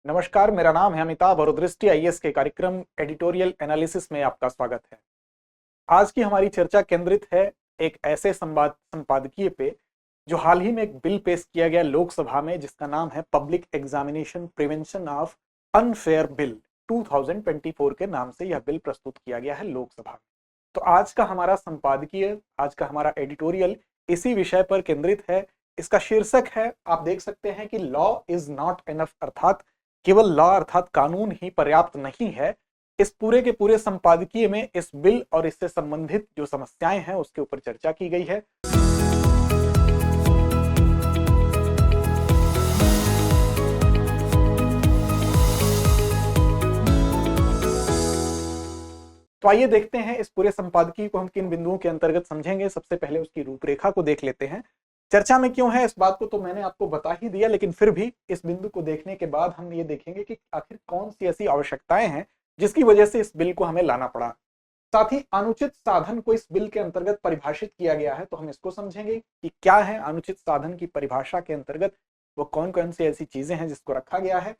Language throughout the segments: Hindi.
नमस्कार, मेरा नाम है अमिताभ और दृष्टि आईएएस के कार्यक्रम एडिटोरियल एनालिसिस में आपका स्वागत है। आज की हमारी चर्चा केंद्रित है एक ऐसे संपादकीय पे जो हाल ही में एक बिल पेश किया गया लोकसभा में, जिसका नाम है public examination prevention of unfair bill 2024 के नाम से यह बिल प्रस्तुत किया गया है लोकसभा में। तो आज का हमारा संपादकीय, आज का हमारा एडिटोरियल इसी विषय पर केंद्रित है। इसका शीर्षक है, आप देख सकते हैं कि लॉ इज नॉट इनफ, अर्थात केवल लॉ अर्थात कानून ही पर्याप्त नहीं है। इस पूरे के पूरे संपादकीय में इस बिल और इससे संबंधित जो समस्याएं हैं उसके ऊपर चर्चा की गई है। तो आइए देखते हैं इस पूरे संपादकीय को हम किन बिंदुओं के अंतर्गत समझेंगे। सबसे पहले उसकी रूपरेखा को देख लेते हैं। चर्चा में क्यों है इस बात को तो मैंने आपको बता ही दिया, लेकिन फिर भी इस बिंदु को देखने के बाद हम ये देखेंगे कि आखिर कौन सी ऐसी आवश्यकताएं हैं जिसकी वजह से इस बिल को हमें लाना पड़ा। साथ ही अनुचित साधन को इस बिल के अंतर्गत परिभाषित किया गया है, तो हम इसको समझेंगे कि क्या है अनुचित साधन की परिभाषा के अंतर्गत वो कौन कौन सी ऐसी चीजें हैं जिसको रखा गया है।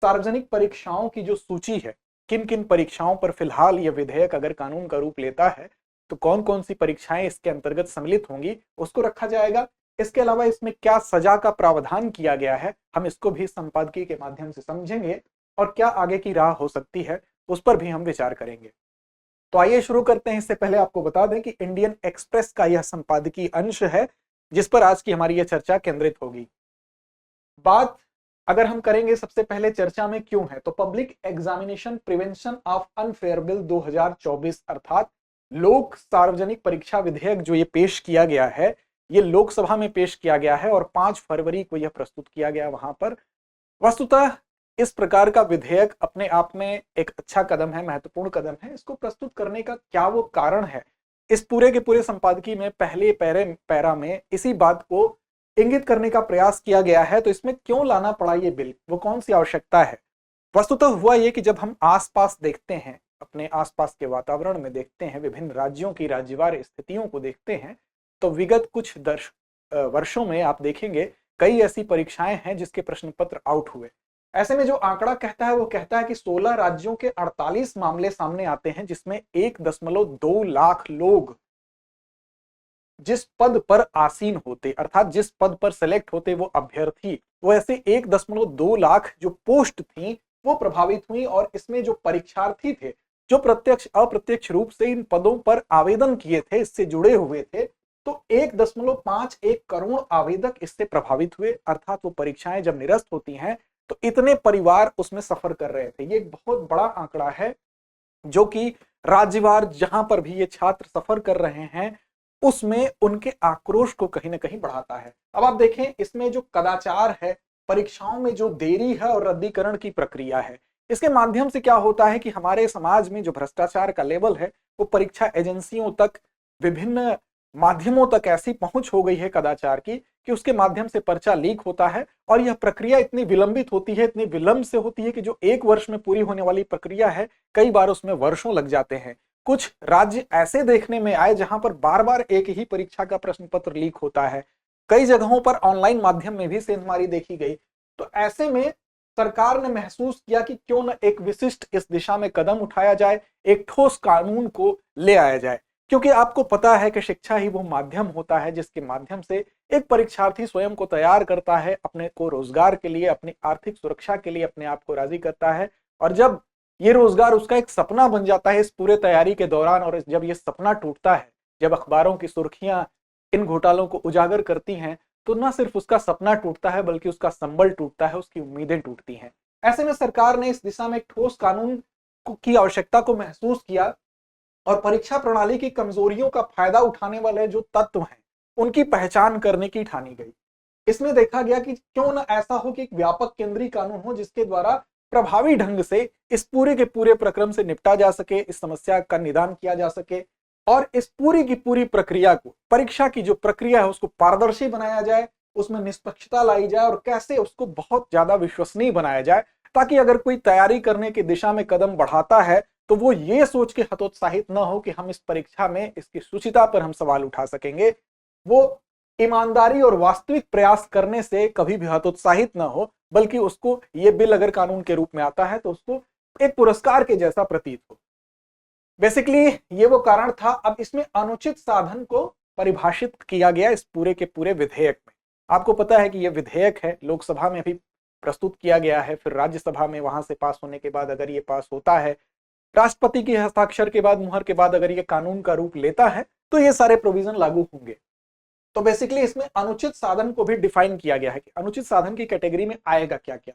सार्वजनिक परीक्षाओं की जो सूची है, किन किन परीक्षाओं पर फिलहाल यह विधेयक अगर कानून का रूप लेता है तो कौन कौन सी परीक्षाएं इसके अंतर्गत सम्मिलित होंगी, उसको रखा जाएगा। इसके अलावा इसमें क्या सजा का प्रावधान किया गया है, हम इसको भी संपादकीय के माध्यम से समझेंगे, और क्या आगे की राह हो सकती है उस पर भी हम विचार करेंगे। तो आइए शुरू करते हैं। इससे पहले आपको बता दें कि इंडियन एक्सप्रेस का यह संपादकीय अंश है जिस पर आज की हमारी यह चर्चा केंद्रित होगी। बात अगर हम करेंगे सबसे पहले चर्चा में क्यों है, तो public examination prevention of unfair bill 2024 अर्थात लोक सार्वजनिक परीक्षा विधेयक जो ये पेश किया गया है, ये लोकसभा में पेश किया गया है और 5 फरवरी को यह प्रस्तुत किया गया वहां पर। वस्तुतः इस प्रकार का विधेयक अपने आप में एक अच्छा कदम है, महत्वपूर्ण कदम है। इसको प्रस्तुत करने का क्या वो कारण है, इस पूरे के पूरे संपादकीय में पहले पैरा में इसी बात को इंगित करने का प्रयास किया गया है। तो इसमें क्यों लाना पड़ा ये बिल, वो कौन सी आवश्यकता है। वस्तुतः हुआ ये कि जब हम आसपास देखते हैं, अपने आसपास के वातावरण में देखते हैं, विभिन्न राज्यों की राज्यवार स्थितियों को देखते हैं, तो विगत कुछ वर्षों में आप देखेंगे कई ऐसी परीक्षाएं हैं जिसके प्रश्न पत्र आउट हुए। ऐसे में जो आंकड़ा कहता है वो कहता है कि 16 राज्यों के 48 मामले सामने आते हैं जिसमें 1.2 लाख लोग जिस पद पर आसीन होते, अर्थात जिस पद पर सेलेक्ट होते वो अभ्यर्थी, वो ऐसे 1.2 लाख जो पोस्ट थी वो प्रभावित हुई। और इसमें जो परीक्षार्थी थे जो प्रत्यक्ष अप्रत्यक्ष रूप से इन पदों पर आवेदन किए थे, इससे जुड़े हुए थे, तो 1.51 करोड़ आवेदक इससे प्रभावित हुए। अर्थात वो परीक्षाएं जब निरस्त होती हैं तो इतने परिवार उसमें सफर कर रहे थे। ये एक बहुत बड़ा आंकड़ा है जो कि राज्यवार जहां पर भी ये छात्र सफर कर रहे हैं उसमें उनके आक्रोश को कहीं ना कहीं बढ़ाता है। अब आप देखें इसमें जो कदाचार है, परीक्षाओं में जो देरी है और रद्दीकरण की प्रक्रिया है, इसके माध्यम से क्या होता है कि हमारे समाज में जो भ्रष्टाचार का लेवल है वो परीक्षा एजेंसियों तक, विभिन्न माध्यमों तक ऐसी पहुंच हो गई है कदाचार की कि उसके माध्यम से पर्चा लीक होता है। और यह प्रक्रिया इतनी विलंबित होती है, इतनी विलंब से होती है कि जो 1 वर्ष में पूरी होने वाली प्रक्रिया है कई बार उसमें वर्षों लग जाते हैं। कुछ राज्य ऐसे देखने में आए जहां पर बार बार एक ही परीक्षा का प्रश्न पत्र लीक होता है। कई जगहों पर ऑनलाइन माध्यम में भी सेंधमारी देखी गई। तो ऐसे में सरकार ने महसूस किया कि क्यों न एक विशिष्ट इस दिशा में कदम उठाया जाए, एक ठोस कानून को ले आया जाए। क्योंकि आपको पता है कि शिक्षा ही वो माध्यम होता है जिसके माध्यम से एक परीक्षार्थी स्वयं को तैयार करता है, अपने को रोजगार के लिए, अपनी आर्थिक सुरक्षा के लिए अपने आप को राजी करता है। और जब ये रोजगार उसका एक सपना बन जाता है इस पूरे तैयारी के दौरान, और जब ये सपना टूटता है, जब अखबारों की सुर्खियां इन घोटालों को उजागर करती हैं, तो न सिर्फ उसका सपना टूटता है बल्कि उसका संबल टूटता है, उसकी उम्मीदें टूटती हैं। ऐसे में सरकार ने इस दिशा में एक ठोस कानून की आवश्यकता को महसूस किया और परीक्षा प्रणाली की कमजोरियों का फायदा उठाने वाले जो तत्व हैं उनकी पहचान करने की ठानी गई। इसमें देखा गया कि क्यों न ऐसा हो कि एक व्यापक केंद्रीय कानून हो जिसके द्वारा प्रभावी ढंग से इस पूरे के पूरे प्रक्रम से निपटा जा सके, इस समस्या का निदान किया जा सके और इस पूरी की पूरी प्रक्रिया को, परीक्षा की जो प्रक्रिया है उसको पारदर्शी बनाया जाए, उसमें निष्पक्षता लाई जाए और कैसे उसको बहुत ज्यादा विश्वसनीय बनाया जाए, ताकि अगर कोई तैयारी करने की दिशा में कदम बढ़ाता है तो वो ये सोच के हतोत्साहित न हो कि हम इस परीक्षा में इसकी शुचिता पर हम सवाल उठा सकेंगे। वो ईमानदारी और वास्तविक प्रयास करने से कभी भी हतोत्साहित न हो, बल्कि उसको ये बिल अगर कानून के रूप में आता है तो उसको एक पुरस्कार के जैसा प्रतीत हो। बेसिकली ये वो कारण था। अब इसमें अनुचित साधन को परिभाषित किया गया इस पूरे के पूरे विधेयक में। आपको पता है कि यह विधेयक है, लोकसभा में भी प्रस्तुत किया गया है, फिर राज्यसभा में वहां से पास होने के बाद अगर ये पास होता है, राष्ट्रपति के हस्ताक्षर के बाद, मुहर के बाद अगर ये कानून का रूप लेता है तो ये सारे प्रोविजन लागू होंगे। तो बेसिकली इसमें अनुचित साधन को भी डिफाइन किया गया है कि अनुचित साधन की कैटेगरी में आएगा क्या क्या।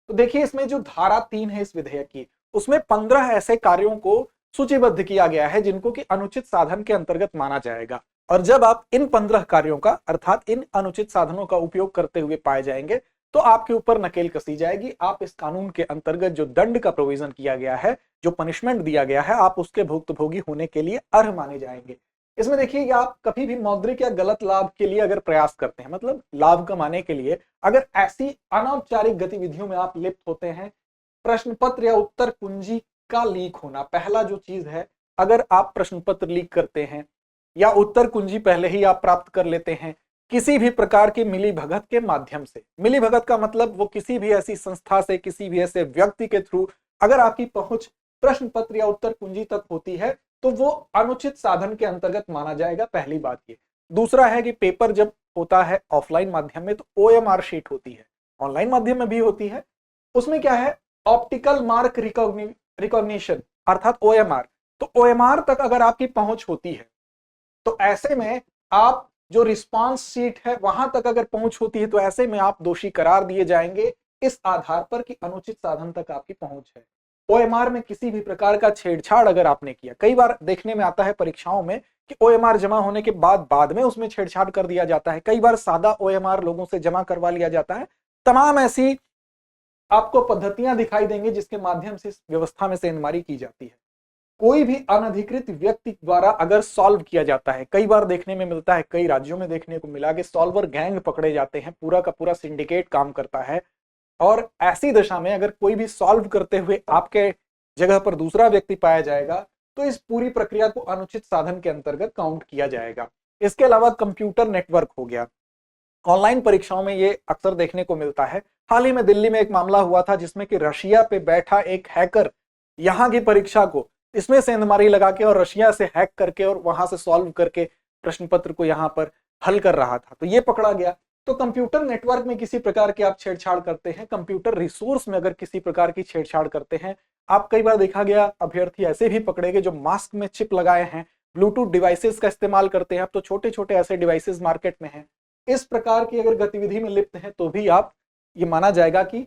तो देखिए इसमें जो धारा 3 है इस विधेयक की, उसमें 15 ऐसे कार्यों को सूचीबद्ध किया गया है जिनको कि अनुचित साधन के अंतर्गत माना जाएगा। और जब आप इन 15 कार्यों का अर्थात इन अनुचित साधनों का उपयोग करते हुए पाए जाएंगे तो आपके ऊपर नकेल कसी जाएगी। आप इस कानून के अंतर्गत जो दंड का प्रोविजन किया गया है, जो पनिशमेंट दिया गया है, आप उसके भुक्तभोगी होने के लिए अर्ह माने जाएंगे। इसमें देखिए कि आप कभी भी मौद्रिक या गलत लाभ के लिए अगर प्रयास करते हैं, मतलब लाभ कमाने के लिए अगर ऐसी अनौपचारिक गतिविधियों में आप लिप्त होते हैं, प्रश्न पत्र या उत्तर कुंजी का लीक होना पहला जो चीज है, अगर आप प्रश्न पत्र लीक करते हैं या उत्तर कुंजी पहले ही आप प्राप्त कर लेते हैं किसी भी प्रकार की मिली भगत के माध्यम से। मिली भगत का मतलब वो किसी भी ऐसी संस्था से, किसी भी ऐसे व्यक्ति के थ्रू अगर आपकी पहुंच प्रश्न पत्र या उत्तर कुंजी तक होती है तो वो अनुचित साधन के अंतर्गत माना जाएगा, पहली बात ये। दूसरा है कि पेपर जब होता है ऑफलाइन माध्यम में तो OMR शीट होती है, ऑनलाइन माध्यम में भी होती है। उसमें क्या है, ऑप्टिकल मार्क रिकॉग्निशन अर्थात OMR। तो OMR तक अगर आपकी पहुंच होती है तो ऐसे में आप जो रिस्पांस शीट है वहां तक अगर पहुंच होती है तो ऐसे में आप दोषी करार दिए जाएंगे इस आधार पर कि अनुचित साधन तक आपकी पहुंच है। OMR में किसी भी प्रकार का छेड़छाड़ अगर आपने किया, कई बार देखने में आता है परीक्षाओं में कि OMR जमा होने के बाद में उसमें छेड़छाड़ कर दिया जाता है, कई बार सादा OMR लोगों से जमा करवा लिया जाता है। तमाम ऐसी आपको पद्धतियां दिखाई देंगी जिसके माध्यम से इस व्यवस्था में सेंधमारी की जाती है। कोई भी अनधिकृत व्यक्ति द्वारा अगर सॉल्व किया जाता है, कई बार देखने में मिलता है, कई राज्यों में देखने को मिला कि सॉल्वर गैंग पकड़े जाते हैं, पूरा का पूरा सिंडिकेट काम करता है। और ऐसी दशा में अगर कोई भी सॉल्व करते हुए आपके जगह पर दूसरा व्यक्ति पाया जाएगा तो इस पूरी प्रक्रिया को अनुचित साधन के अंतर्गत काउंट किया जाएगा। इसके अलावा कंप्यूटर नेटवर्क हो गया, ऑनलाइन परीक्षाओं में ये अक्सर देखने को मिलता है। हाल ही में दिल्ली में एक मामला हुआ था जिसमें कि रशिया पे बैठा एक हैकर यहाँ की परीक्षा को इसमें सेंधमारी लगा के और रशिया से हैक करके और वहां से सॉल्व करके प्रश्न पत्र को यहाँ पर हल कर रहा था, तो ये पकड़ा गया। तो कंप्यूटर नेटवर्क में किसी प्रकार की आप छेड़छाड़ करते हैं, कंप्यूटर रिसोर्स में अगर किसी प्रकार की छेड़छाड़ करते हैं, आप कई बार देखा गया अभ्यर्थी ऐसे भी पकड़े गए जो मास्क में चिप लगाए हैं, ब्लूटूथ डिवाइसेस का इस्तेमाल करते हैं। अब तो छोटे छोटे ऐसे डिवाइसेस मार्केट में हैं। इस प्रकार की अगर गतिविधि में लिप्त हैं तो भी आप ये माना जाएगा कि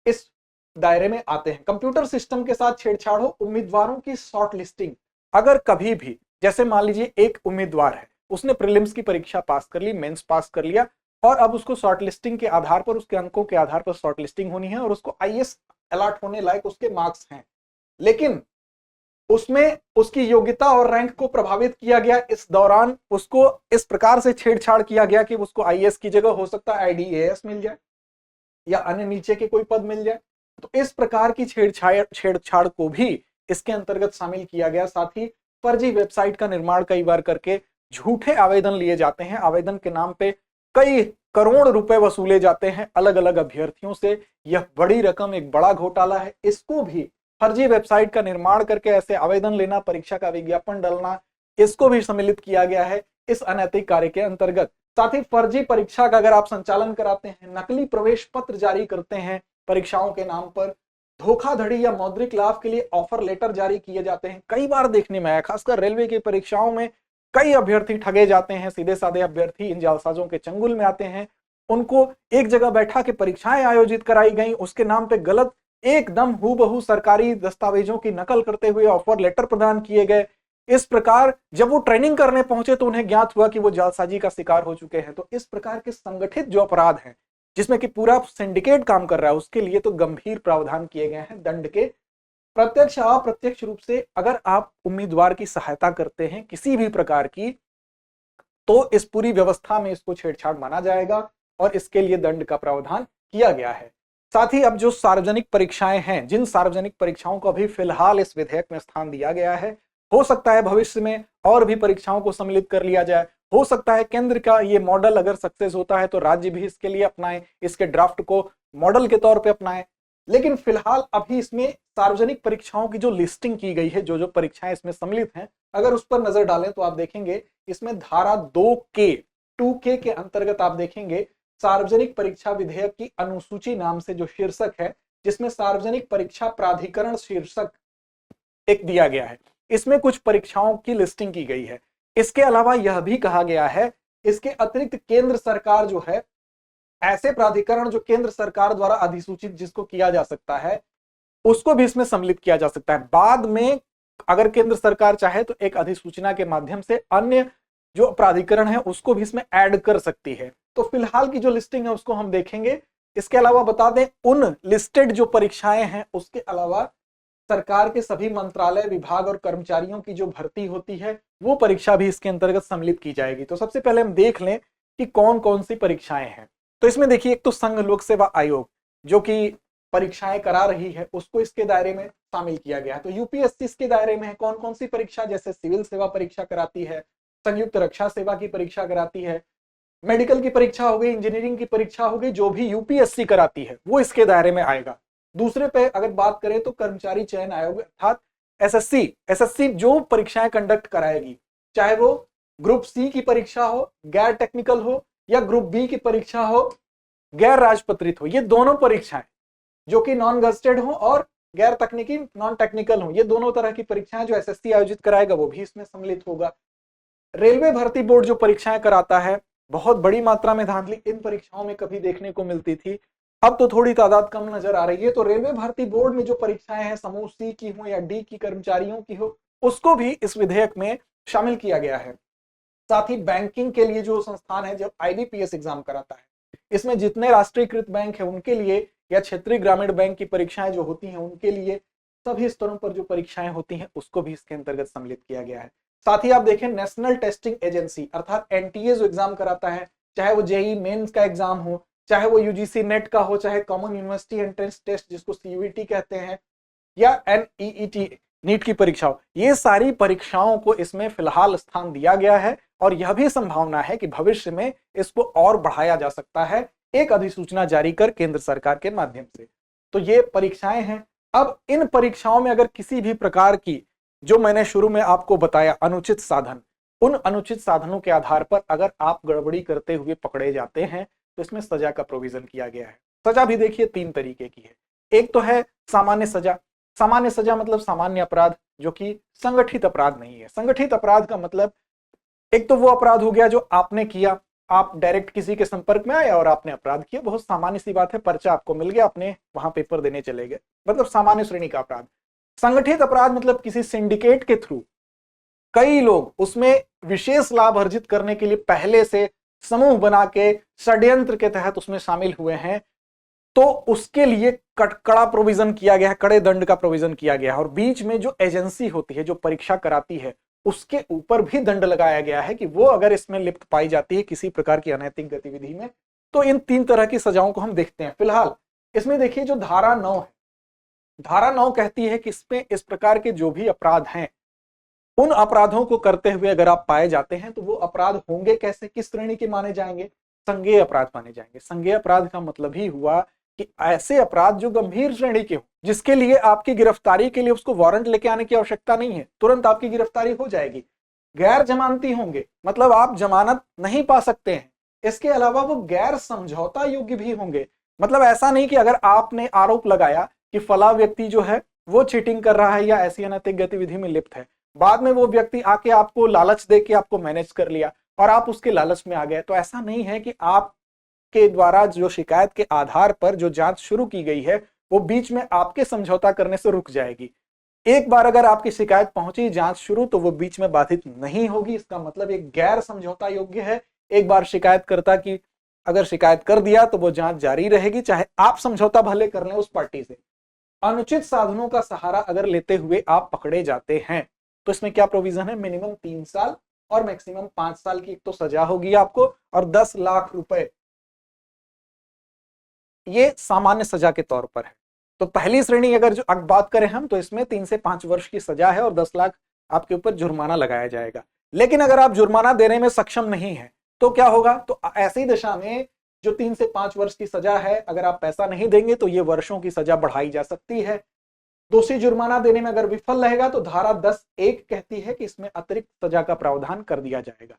इस दायरे में आते हैं। कंप्यूटर सिस्टम के साथ छेड़छाड़ हो, उम्मीदवारों की शॉर्ट लिस्टिंग, अगर कभी भी जैसे मान लीजिए एक उम्मीदवार है, उसने प्रीलिम्स की परीक्षा पास कर ली, मेंस पास कर लिया और अब उसको शॉर्ट लिस्टिंग के आधार पर, उसके अंकों के आधार पर शॉर्ट लिस्टिंग होनी है और उसको IAS अलॉट होने लायक उसके मार्क्स हैं, लेकिन उसमें उसकी योग्यता और रैंक को प्रभावित किया गया, इस दौरान उसको इस प्रकार से छेड़छाड़ किया गया कि उसको IAS की जगह हो सकता है IDAS मिल जाए या अन्य नीचे के कोई पद मिल जाए। तो इस प्रकार की छेड़छाड़ को भी इसके अंतर्गत शामिल किया गया। साथ ही फर्जी वेबसाइट का निर्माण कई बार करके झूठे आवेदन लिए जाते हैं, आवेदन के नाम पे कई करोड़ रुपए वसूले जाते हैं अलग अलग अभ्यर्थियों से। यह बड़ी रकम, एक बड़ा घोटाला है। इसको भी फर्जी वेबसाइट का निर्माण करके ऐसे आवेदन लेना, परीक्षा का विज्ञापन डालना, इसको भी सम्मिलित किया गया है इस अनैतिक कार्य के अंतर्गत। साथ ही फर्जी परीक्षा का अगर आप संचालन कराते हैं, नकली प्रवेश पत्र जारी करते हैं परीक्षाओं के नाम पर, धोखाधड़ी या मौद्रिक लाभ के लिए ऑफर लेटर जारी किए जाते हैं। कई बार देखने में आया, खासकर रेलवे की परीक्षाओं में कई अभ्यर्थी ठगे जाते हैं। सीधे साधे अभ्यर्थी इन जालसाजों के चंगुल में आते हैं। उनको एक जगह बैठा के परीक्षाएं आयोजित कराई गई, उसके नाम पे गलत एकदम हूबहू सरकारी दस्तावेजों की नकल करते हुए ऑफर लेटर प्रदान किए गए। इस प्रकार जब वो ट्रेनिंग करने पहुंचे तो उन्हें ज्ञात हुआ कि वो जालसाजी का शिकार हो चुके हैं। तो इस प्रकार के संगठित जो अपराध हैं जिसमें कि पूरा सिंडिकेट काम कर रहा है, उसके लिए तो गंभीर प्रावधान किए गए हैं दंड के। प्रत्यक्ष अप्रत्यक्ष रूप से अगर आप उम्मीदवार की सहायता करते हैं किसी भी प्रकार की, तो इस पूरी व्यवस्था में इसको छेड़छाड़ माना जाएगा और इसके लिए दंड का प्रावधान किया गया है। साथ ही अब जो सार्वजनिक परीक्षाएं हैं, जिन सार्वजनिक परीक्षाओं को अभी फिलहाल इस विधेयक में स्थान दिया गया है, हो सकता है भविष्य में और भी परीक्षाओं को सम्मिलित कर लिया जाए। हो सकता है केंद्र का ये मॉडल अगर सक्सेस होता है तो राज्य भी इसके लिए अपनाए, इसके ड्राफ्ट को मॉडल के तौर पे अपनाएं। लेकिन फिलहाल अभी इसमें सार्वजनिक परीक्षाओं की जो लिस्टिंग की गई है, जो जो परीक्षाएं इसमें सम्मिलित हैं, अगर उस पर नजर डालें तो आप देखेंगे इसमें धारा 2K के अंतर्गत आप देखेंगे सार्वजनिक परीक्षा विधेयक की अनुसूची नाम से जो शीर्षक है, जिसमें सार्वजनिक परीक्षा प्राधिकरण शीर्षक एक दिया गया है, इसमें कुछ परीक्षाओं की लिस्टिंग की गई है। इसके अलावा यह भी कहा गया है, इसके अतिरिक्त केंद्र सरकार जो है, ऐसे प्राधिकरण जो केंद्र सरकार द्वारा अधिसूचित जिसको किया जा सकता है, उसको भी इसमें सम्मिलित किया जा सकता है। बाद में अगर केंद्र सरकार चाहे तो एक अधिसूचना के माध्यम से अन्य जो प्राधिकरण है उसको भी इसमें ऐड कर सकती है। तो फिलहाल की जो लिस्टिंग है उसको हम देखेंगे। इसके अलावा बता दें, उन लिस्टेड जो परीक्षाएं हैं उसके अलावा सरकार के सभी मंत्रालय, विभाग और कर्मचारियों की जो भर्ती होती है वो परीक्षा भी इसके अंतर्गत सम्मिलित की जाएगी। तो सबसे पहले हम देख लें कि कौन कौन सी परीक्षाएं हैं। तो इसमें देखिए, एक तो संघ लोक सेवा आयोग जो कि परीक्षाएं करा रही है, उसको इसके दायरे में शामिल किया गया है। तो यूपीएससी इसके दायरे में है। कौन कौन सी परीक्षा, जैसे सिविल सेवा परीक्षा कराती है, संयुक्त रक्षा सेवा की परीक्षा कराती है, मेडिकल की परीक्षा हो गई, इंजीनियरिंग की परीक्षा हो गई, जो भी यूपीएससी कराती है वो इसके दायरे में आएगा। दूसरे पे अगर बात करें तो कर्मचारी चयन आयोग अर्थात एसएससी जो परीक्षाएं कंडक्ट कराएगी, चाहे वो ग्रुप सी की परीक्षा हो, गैर टेक्निकल हो, या ग्रुप बी की परीक्षा हो, गैर राजपत्रित हो, ये दोनों परीक्षाएं जो कि नॉन गजेटेड हो और गैर तकनीकी नॉन टेक्निकल हो, ये दोनों तरह की परीक्षाएं जो एसएससी आयोजित कराएगा वो भी इसमें सम्मिलित होगा। रेलवे भर्ती बोर्ड जो परीक्षाएं कराता है, बहुत बड़ी मात्रा में धांधली इन परीक्षाओं में कभी देखने को मिलती थी, अब तो थोड़ी तादाद कम नजर आ रही है। तो रेलवे भर्ती बोर्ड में जो परीक्षाएं हैं, समूह सी की हो या डी की कर्मचारियों की हो, उसको भी इस विधेयक में शामिल किया गया है। साथ ही बैंकिंग के लिए जो संस्थान है, जब आईबीपीएस एग्जाम कराता है, इसमें जितने राष्ट्रीयकृत बैंक है उनके लिए या क्षेत्रीय ग्रामीण बैंक की परीक्षाएं जो होती हैं उनके लिए, सभी स्तरों पर जो परीक्षाएं होती हैं उसको भी इसके अंतर्गत सम्मिलित किया गया है। साथ ही आप देखें, नेशनल टेस्टिंग एजेंसी अर्थात एनटीए जो एग्जाम कराता है, चाहे वो जेईई मेंस का एग्जाम हो, चाहे वो यूजीसी नेट का हो, चाहे कॉमन यूनिवर्सिटी एंट्रेंस टेस्ट जिसको सीयूईटी कहते हैं, या एनईईटी नीट की परीक्षा हो, ये सारी परीक्षाओं को इसमें फिलहाल स्थान दिया गया है। और यह भी संभावना है कि भविष्य में इसको और बढ़ाया जा सकता है एक अधिसूचना जारी कर केंद्र सरकार के माध्यम से। तो ये परीक्षाएं हैं। अब इन परीक्षाओं में अगर किसी भी प्रकार की, जो मैंने शुरू में आपको बताया, अनुचित साधन, उन अनुचित साधनों के आधार पर अगर आप गड़बड़ी करते हुए पकड़े जाते हैं तो इसमें सजा का प्रोविजन किया गया है। सजा भी देखिए 3 तरीके की है। एक तो है सामान्य सजा। सामान्य सजा मतलब सामान्य अपराध जो कि संगठित अपराध नहीं है। संगठित अपराध का मतलब एक तो वो अपराध हो गया जो आपने किया, आप डायरेक्ट किसी के संपर्क में आए और आपने अपराध किया, बहुत सामान्य सी बात है, पर्चा आपको मिल गया, आपने वहां पेपर देने चले गए, मतलब सामान्य श्रेणी का अपराध। संगठित अपराध मतलब किसी सिंडिकेट के थ्रू कई लोग उसमें विशेष लाभ अर्जित करने के लिए पहले से समूह बना के षड्यंत्र के तहत उसमें शामिल हुए हैं, तो उसके लिए कड़ा प्रोविजन किया गया है, कड़े दंड का प्रोविजन किया गया है। और बीच में जो एजेंसी होती है जो परीक्षा कराती है उसके ऊपर भी दंड लगाया गया है कि वो अगर इसमें लिप्त पाई जाती है किसी प्रकार की अनैतिक गतिविधि में, तो इन 3 तरह की सजाओं को हम देखते हैं। फिलहाल इसमें देखिए जो धारा 9 है, धारा 9 कहती है कि इसमें इस प्रकार के जो भी अपराध हैं, उन अपराधों को करते हुए अगर आप पाए जाते हैं तो वो अपराध होंगे कैसे, किस श्रेणी के माने जाएंगे, संज्ञेय अपराध माने जाएंगे। संज्ञेय अपराध का मतलब ही हुआ कि ऐसे अपराध जो गंभीर श्रेणी के हो, जिसके लिए आपकी गिरफ्तारी के लिए उसको वारंट लेके आने की आवश्यकता नहीं है, तुरंत आपकी गिरफ्तारी हो जाएगी। गैर जमानती होंगे, मतलब आप जमानत नहीं पा सकते हैं। इसके अलावा वो गैर समझौता योग्य भी होंगे, मतलब ऐसा नहीं कि अगर आपने आरोप लगाया कि फला व्यक्ति जो है वो चीटिंग कर रहा है या ऐसी अनैतिक गतिविधि में लिप्त है, बाद में वो व्यक्ति आके आपको लालच दे के आपको मैनेज कर लिया और आप उसके लालच में आ गए, तो ऐसा नहीं है कि आप के द्वारा जो शिकायत के आधार पर जो जांच शुरू की गई है वो बीच में आपके समझौता करने से रुक जाएगी। एक बार अगर आपकी शिकायत पहुंची, जांच शुरू, तो वो बीच में बाधित नहीं होगी। इसका मतलब एक गैर समझौता योग्य है। एक बार शिकायतकर्ता की अगर शिकायत कर दिया तो वो जांच जारी रहेगी, चाहे आप समझौता भले कर लें उस पार्टी से। अनुचित साधनों का सहारा अगर लेते हुए आप पकड़े जाते हैं तो इसमें क्या प्रोविजन है, मिनिमम 3 साल और मैक्सिमम 5 साल की एक तो सजा होगी आपको, और 10 लाख रुपए ये सामान्य सजा के तौर पर है। तो पहली श्रेणी अगर जो बात करें हम, तो इसमें 3 से 5 वर्ष की सजा है और 10 लाख आपके ऊपर जुर्माना लगाया जाएगा। लेकिन अगर आप जुर्माना देने में सक्षम नहीं है तो क्या होगा, तो ऐसी दशा में जो 3 से 5 वर्ष की सजा है, अगर आप पैसा नहीं देंगे तो ये वर्षों की सजा बढ़ाई जा सकती है। दोषी जुर्माना देने में अगर विफल रहेगा तो धारा 10(1) कहती है कि इसमें अतिरिक्त सजा का प्रावधान कर दिया जाएगा।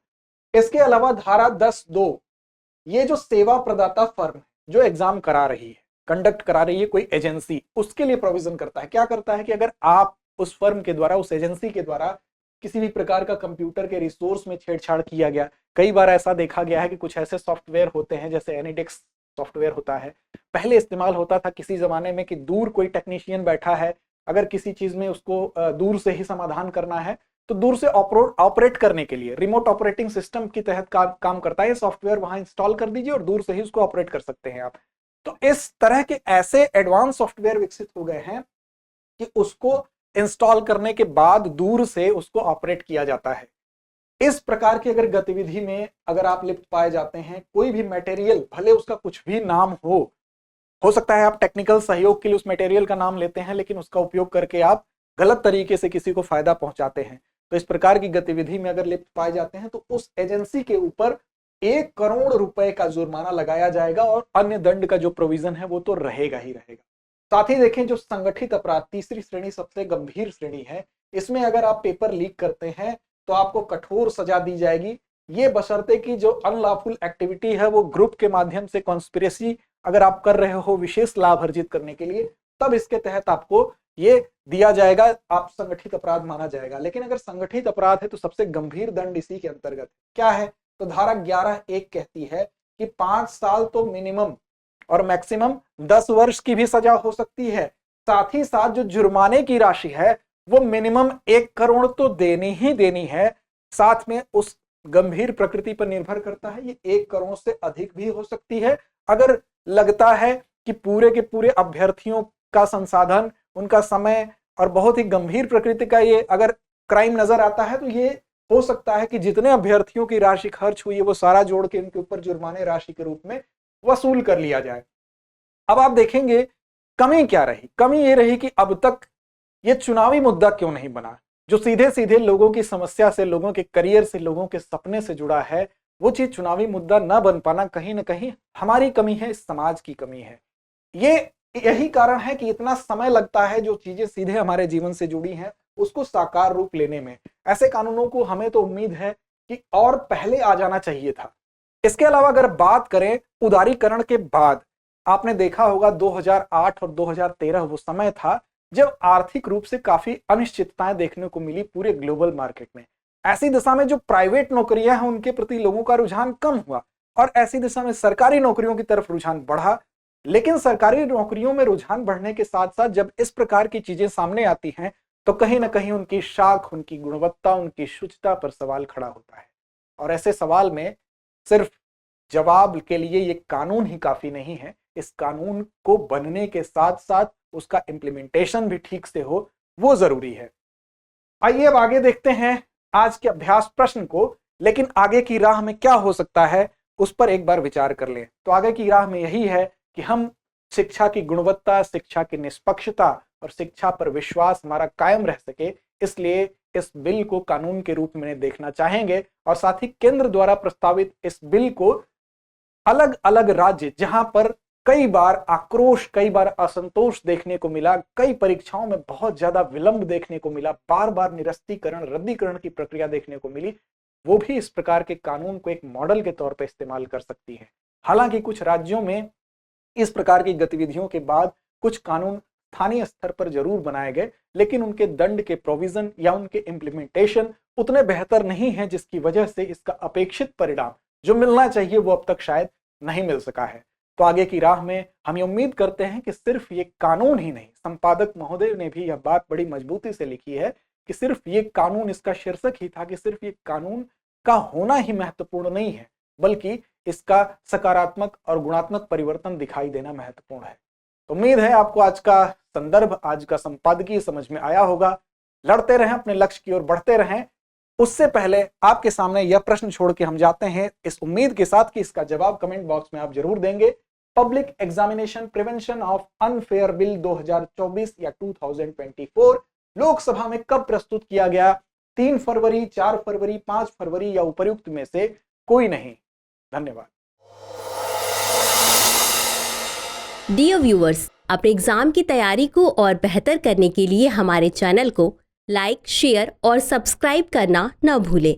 इसके अलावा धारा 10(2) ये जो सेवा प्रदाता फर्म जो एग्जाम करा रही है, कंडक्ट करा रही है कोई एजेंसी, उसके लिए प्रोविजन करता है। क्या करता है कि अगर आप उस फर्म के द्वारा, उस एजेंसी के द्वारा किसी भी प्रकार का कंप्यूटर के रिसोर्स में छेड़छाड़ किया गया, कई बार ऐसा देखा गया है कि कुछ ऐसे सॉफ्टवेयर होते हैं जैसे एनिडेक्स सॉफ्टवेयर होता है, पहले इस्तेमाल होता था किसी जमाने में कि दूर कोई टेक्नीशियन बैठा है, अगर किसी चीज में उसको दूर से ही समाधान करना है तो दूर से ऑपरेट करने के लिए रिमोट ऑपरेटिंग सिस्टम के तहत काम करता है। ये सॉफ्टवेयर वहां इंस्टॉल कर दीजिए और दूर से ही उसको ऑपरेट कर सकते हैं आप। तो इस तरह के ऐसे एडवांस सॉफ्टवेयर विकसित हो गए हैं कि उसको इंस्टॉल करने के बाद दूर से उसको ऑपरेट किया जाता है। इस प्रकार की अगर गतिविधि में अगर आप लिप्त पाए जाते हैं, कोई भी मटेरियल भले उसका कुछ भी नाम हो सकता है आप टेक्निकल सहयोग के लिए उस मटेरियल का नाम लेते हैं लेकिन उसका उपयोग करके आप गलत तरीके से किसी को फायदा पहुंचाते हैं, तो इस प्रकार की गतिविधि में अगर लिप्त पाए जाते हैं तो उस एजेंसी के ऊपर 1 करोड़ रुपए का जुर्माना लगाया जाएगा और अन्य दंड का जो प्रोविजन है वो तो रहेगा ही रहेगा। साथ ही देखें, जो संगठित अपराध, तीसरी श्रेणी सबसे गंभीर श्रेणी है, इसमें अगर आप पेपर लीक करते हैं तो आपको कठोर सजा दी जाएगी। ये बशर्ते कि जो अनलॉफुल एक्टिविटी है वो ग्रुप के माध्यम से कॉन्स्पिरेसी अगर आप कर रहे हो विशेष लाभ अर्जित करने के लिए, तब इसके तहत आपको ये दिया जाएगा, आप संगठित अपराध माना जाएगा। लेकिन अगर संगठित अपराध है तो सबसे गंभीर दंड इसी के अंतर्गत क्या है, तो धारा 11(1) कहती है कि 5 साल तो मिनिमम और मैक्सिमम 10 वर्ष की भी सजा हो सकती है। साथ ही साथ जो जुर्माने की राशि है वो मिनिमम 1 करोड़ तो देनी ही देनी है, साथ में उस गंभीर प्रकृति पर निर्भर करता है, ये 1 करोड़ से अधिक भी हो सकती है। अगर लगता है कि पूरे के पूरे अभ्यर्थियों का संसाधन, उनका समय और बहुत ही गंभीर प्रकृति का ये अगर क्राइम नजर आता है तो ये हो सकता है कि जितने अभ्यर्थियों की राशि खर्च हुई है वो सारा जोड़ के इनके ऊपर जुर्माने राशि के रूप में वसूल कर लिया जाए। अब आप देखेंगे कमी क्या रही, कमी ये रही कि अब तक ये चुनावी मुद्दा क्यों नहीं बना, जो सीधे सीधे लोगों की समस्या से, लोगों के करियर से, लोगों के सपने से जुड़ा है, वो चीज चुनावी मुद्दा न बन पाना कहीं ना कहीं हमारी कमी है, इस समाज की कमी है। यही कारण है कि इतना समय लगता है जो चीजें सीधे हमारे जीवन से जुड़ी हैं उसको साकार रूप लेने में। ऐसे कानूनों को हमें तो उम्मीद है कि और पहले आ जाना चाहिए था। इसके अलावा अगर बात करें उदारीकरण के बाद, आपने देखा होगा 2008 और 2013 वो समय था जब आर्थिक रूप से काफी अनिश्चितताएं देखने को मिली पूरे ग्लोबल मार्केट में। ऐसी दिशा में जो प्राइवेट नौकरियां हैं उनके प्रति लोगों का रुझान कम हुआ और ऐसी दिशा में सरकारी नौकरियों की तरफ रुझान बढ़ा। लेकिन सरकारी नौकरियों में रुझान बढ़ने के साथ साथ जब इस प्रकार की चीजें सामने आती हैं तो कहीं ना कहीं उनकी शाख, उनकी गुणवत्ता, उनकी शुचिता पर सवाल खड़ा होता है। और ऐसे सवाल में सिर्फ जवाब के लिए ये कानून ही काफी नहीं है, इस कानून को बनने के साथ साथ उसका इम्प्लीमेंटेशन भी ठीक से हो, वो जरूरी है। आइए अब आगे देखते हैं आज के अभ्यास प्रश्न को, लेकिन आगे की राह में क्या हो सकता है उस पर एक बार विचार कर लें। तो आगे की राह में यही है कि हम शिक्षा की गुणवत्ता, शिक्षा की निष्पक्षता और शिक्षा पर विश्वास हमारा कायम रह सके, इसलिए इस बिल को कानून के रूप में देखना चाहेंगे और साथ ही केंद्र द्वारा प्रस्तावित इस बिल को अलग अलग राज्य, जहां पर कई बार आक्रोश, कई बार असंतोष देखने को मिला, कई परीक्षाओं में बहुत ज्यादा विलंब देखने को मिला, बार बार निरस्तीकरण, रद्दीकरण की प्रक्रिया देखने को मिली, वो भी इस प्रकार के कानून को एक मॉडल के तौर पर इस्तेमाल कर सकती है। हालांकि कुछ राज्यों में इस प्रकार की गतिविधियों के बाद कुछ कानून स्थानीय स्तर पर जरूर बनाए गए, लेकिन उनके दंड के प्रोविजन या उनके इम्प्लीमेंटेशन उतने बेहतर नहीं है, जिसकी वजह से इसका अपेक्षित परिणाम जो मिलना चाहिए वो अब तक शायद नहीं मिल सका है। तो आगे की राह में हम ये उम्मीद करते हैं कि सिर्फ ये कानून ही नहीं, संपादक महोदय ने भी यह बात बड़ी मजबूती से लिखी है कि सिर्फ ये कानून, इसका शीर्षक ही था कि सिर्फ ये कानून का होना ही महत्वपूर्ण नहीं है, बल्कि इसका सकारात्मक और गुणात्मक परिवर्तन दिखाई देना महत्वपूर्ण है। तो उम्मीद है आपको आज का संदर्भ, आज का संपादकीय समझ में आया होगा। लड़ते रहें, अपने लक्ष्य की ओर बढ़ते रहें। उससे पहले आपके सामने यह प्रश्न छोड़ के हम जाते हैं, इस उम्मीद के साथ कि इसका जवाब कमेंट बॉक्स में आप जरूर देंगे। Public examination prevention of unfair bill 2024 या 2024 लोकसभा में कब प्रस्तुत किया गया? 3 फरवरी, 4 फरवरी, 5 फरवरी या उपर्युक्त में से कोई नहीं। धन्यवाद। डियर व्यूअर्स, अपने एग्जाम की तैयारी को और बेहतर करने के लिए हमारे चैनल को लाइक, शेयर और सब्सक्राइब करना न भूलें।